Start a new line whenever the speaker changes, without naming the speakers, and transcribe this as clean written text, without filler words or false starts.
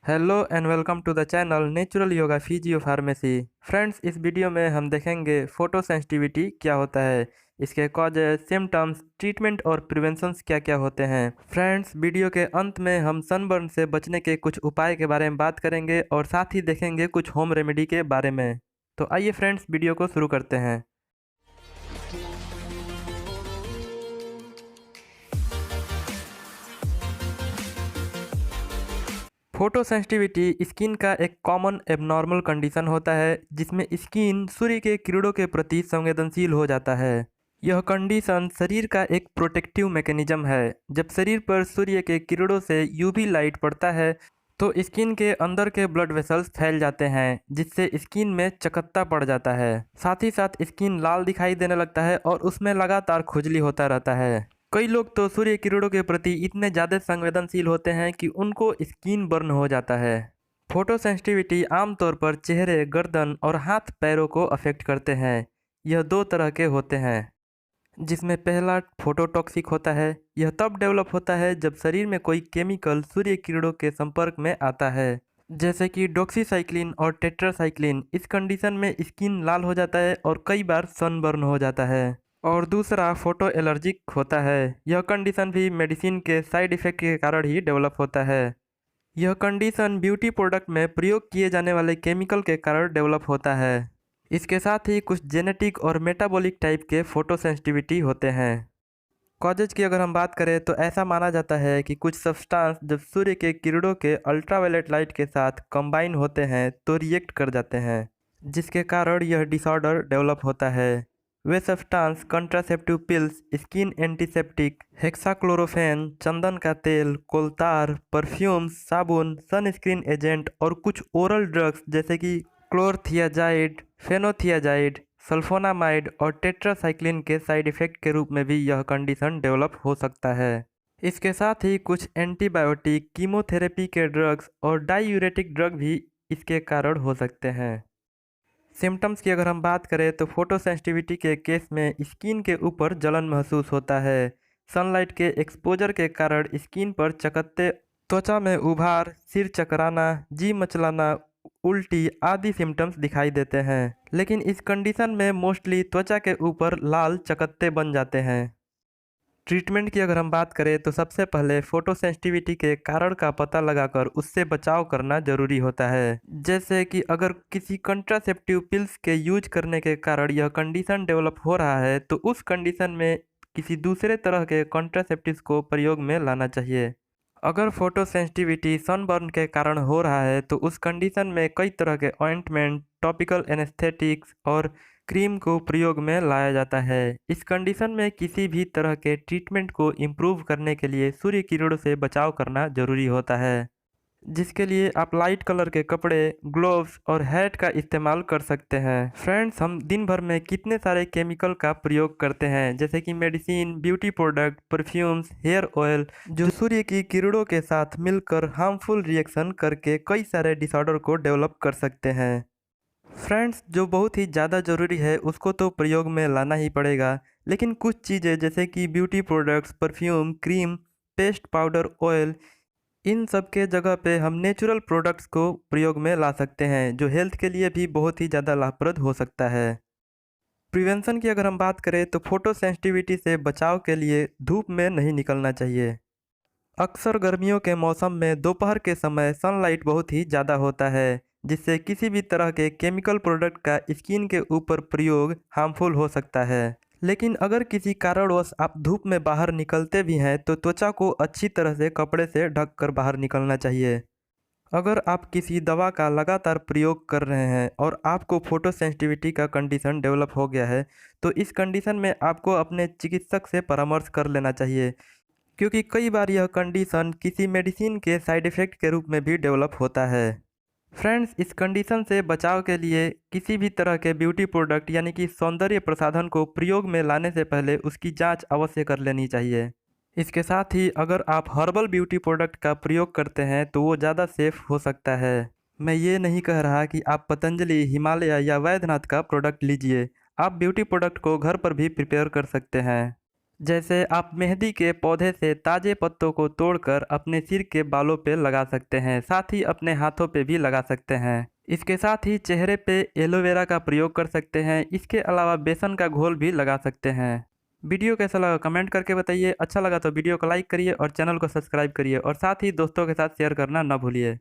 Hello and welcome to the channel natural yoga physio pharmacy. Friends, इस video में हम देखेंगे फोटो सेंसिटिविटी क्या होता है, इसके कॉजेज, सिम्टम्स, ट्रीटमेंट और प्रिवेंशंस क्या क्या होते हैं। फ्रेंड्स, वीडियो के अंत में हम सनबर्न से बचने के कुछ उपाय के बारे में बात करेंगे और साथ ही देखेंगे कुछ होम रेमेडी के बारे में। तो आइए फ्रेंड्स, वीडियो को शुरू करते हैं। फोटो सेंसिटिविटी स्किन का एक कॉमन एबनॉर्मल कंडीशन होता है जिसमें स्किन सूर्य के किरणों के प्रति संवेदनशील हो जाता है। यह कंडीशन शरीर का एक प्रोटेक्टिव मैकेनिज्म है। जब शरीर पर सूर्य के किरणों से यूवी लाइट पड़ता है तो स्किन के अंदर के ब्लड वेसल्स फैल जाते हैं जिससे स्किन में चकत्ता पड़ जाता है। साथ ही साथ स्किन लाल दिखाई देने लगता है और उसमें लगातार खुजली होता रहता है। कई लोग तो सूर्य किरणों के प्रति इतने ज़्यादा संवेदनशील होते हैं कि उनको स्किन बर्न हो जाता है। फोटो सेंसिटिविटी आमतौर पर चेहरे, गर्दन और हाथ पैरों को अफेक्ट करते हैं। यह दो तरह के होते हैं, जिसमें पहला फोटोटॉक्सिक होता है। यह तब डेवलप होता है जब शरीर में कोई केमिकल सूर्य किरणों के संपर्क में आता है, जैसे कि डॉक्सीसाइक्लिन और टेट्रासाइक्लिन। इस कंडीशन में स्किन लाल हो जाता है और कई बार सनबर्न हो जाता है। और दूसरा फोटो एलर्जिक होता है। यह कंडीशन भी मेडिसिन के साइड इफ़ेक्ट के कारण ही डेवलप होता है। यह कंडीशन ब्यूटी प्रोडक्ट में प्रयोग किए जाने वाले केमिकल के कारण डेवलप होता है। इसके साथ ही कुछ जेनेटिक और मेटाबॉलिक टाइप के फोटो सेंसिटिविटी होते हैं। कॉजेज की अगर हम बात करें तो ऐसा माना जाता है कि कुछ सब्सटेंस जब सूर्य के किरणों के अल्ट्रावायलेट लाइट के साथ कंबाइन होते हैं तो रिएक्ट कर जाते हैं, जिसके कारण यह डिसऑर्डर डेवलप होता है। वे substance contraceptive pills, skin antiseptic, hexachlorophene, चंदन का तेल, कोलतार, परफ्यूम्स, साबुन, सनस्क्रीन एजेंट और कुछ ओरल ड्रग्स जैसे कि क्लोरथियाजाइड, फेनोथियाजाइड, सल्फोनामाइड और टेट्रासाइक्लिन के साइड इफ़ेक्ट के रूप में भी यह कंडीशन डेवलप हो सकता है। इसके साथ ही कुछ एंटीबायोटिक, कीमोथेरेपी के ड्रग्स और डाईयूरेटिक ड्रग भी इसके कारण हो सकते हैं। सिम्टम्स की अगर हम बात करें तो फोटो सेंसिटिविटी के केस में स्किन के ऊपर जलन महसूस होता है। सनलाइट के एक्सपोजर के कारण स्किन पर चकत्ते, त्वचा में उभार, सिर चकराना, जी मचलाना, उल्टी आदि सिम्टम्स दिखाई देते हैं। लेकिन इस कंडीशन में मोस्टली त्वचा के ऊपर लाल चकत्ते बन जाते हैं। ट्रीटमेंट की अगर हम बात करें तो सबसे पहले फोटो सेंसिटिविटी के कारण का पता लगाकर उससे बचाव करना जरूरी होता है। जैसे कि अगर किसी कंट्रासेप्टिव पिल्स के यूज करने के कारण यह कंडीशन डेवलप हो रहा है तो उस कंडीशन में किसी दूसरे तरह के कॉन्ट्रासेप्टिव्स को प्रयोग में लाना चाहिए। अगर फोटो सेंसिटिविटी सनबर्न के कारण हो रहा है तो उस कंडीशन में कई तरह के ऑइंटमेंट, टॉपिकल एनेस्थेटिक्स और क्रीम को प्रयोग में लाया जाता है। इस कंडीशन में किसी भी तरह के ट्रीटमेंट को इम्प्रूव करने के लिए सूर्य किरणों से बचाव करना जरूरी होता है, जिसके लिए आप लाइट कलर के कपड़े, ग्लोव्स और हैट का इस्तेमाल कर सकते हैं। फ्रेंड्स, हम दिन भर में कितने सारे केमिकल का प्रयोग करते हैं, जैसे कि medicine, beauty product, perfumes, hair oil, जो सूर्य की किरणों के साथ मिलकर हार्मफुल रिएक्शन करके कई सारे डिसऑर्डर को डेवलप कर सकते हैं। फ्रेंड्स, जो बहुत ही ज़्यादा ज़रूरी है उसको तो प्रयोग में लाना ही पड़ेगा, लेकिन कुछ चीज़ें जैसे कि beauty products, perfume, cream, paste powder, oil, इन सब के जगह पे हम नेचुरल प्रोडक्ट्स को प्रयोग में ला सकते हैं जो हेल्थ के लिए भी बहुत ही ज़्यादा लाभप्रद हो सकता है। प्रिवेंशन की अगर हम बात करें तो फोटो सेंसिटिविटी से बचाव के लिए धूप में नहीं निकलना चाहिए। अक्सर गर्मियों के मौसम में दोपहर के समय सनलाइट बहुत ही ज़्यादा होता है, जिससे किसी भी तरह के केमिकल प्रोडक्ट का स्किन के ऊपर प्रयोग हार्मफुल हो सकता है। लेकिन अगर किसी कारणवश आप धूप में बाहर निकलते भी हैं तो त्वचा को अच्छी तरह से कपड़े से ढक कर बाहर निकलना चाहिए। अगर आप किसी दवा का लगातार प्रयोग कर रहे हैं और आपको फोटो सेंसिटिविटी का कंडीशन डेवलप हो गया है तो इस कंडीशन में आपको अपने चिकित्सक से परामर्श कर लेना चाहिए, क्योंकि कई बार यह कंडीशन किसी मेडिसिन के साइड इफ़ेक्ट के रूप में भी डेवलप होता है। फ्रेंड्स, इस कंडीशन से बचाव के लिए किसी भी तरह के ब्यूटी प्रोडक्ट यानी कि सौंदर्य प्रसाधन को प्रयोग में लाने से पहले उसकी जांच अवश्य कर लेनी चाहिए। इसके साथ ही अगर आप हर्बल ब्यूटी प्रोडक्ट का प्रयोग करते हैं तो वो ज़्यादा सेफ हो सकता है। मैं ये नहीं कह रहा कि आप पतंजलि, हिमालय या वैद्यनाथ का प्रोडक्ट लीजिए। आप ब्यूटी प्रोडक्ट को घर पर भी प्रिपेयर कर सकते हैं। जैसे आप मेहंदी के पौधे से ताजे पत्तों को तोड़कर अपने सिर के बालों पे लगा सकते हैं, साथ ही अपने हाथों पे भी लगा सकते हैं। इसके साथ ही चेहरे पे एलोवेरा का प्रयोग कर सकते हैं। इसके अलावा बेसन का घोल भी लगा सकते हैं। वीडियो कैसा लगा कमेंट करके बताइए। अच्छा लगा तो वीडियो को लाइक करिए और चैनल को सब्सक्राइब करिए और साथ ही दोस्तों के साथ शेयर करना ना भूलिए।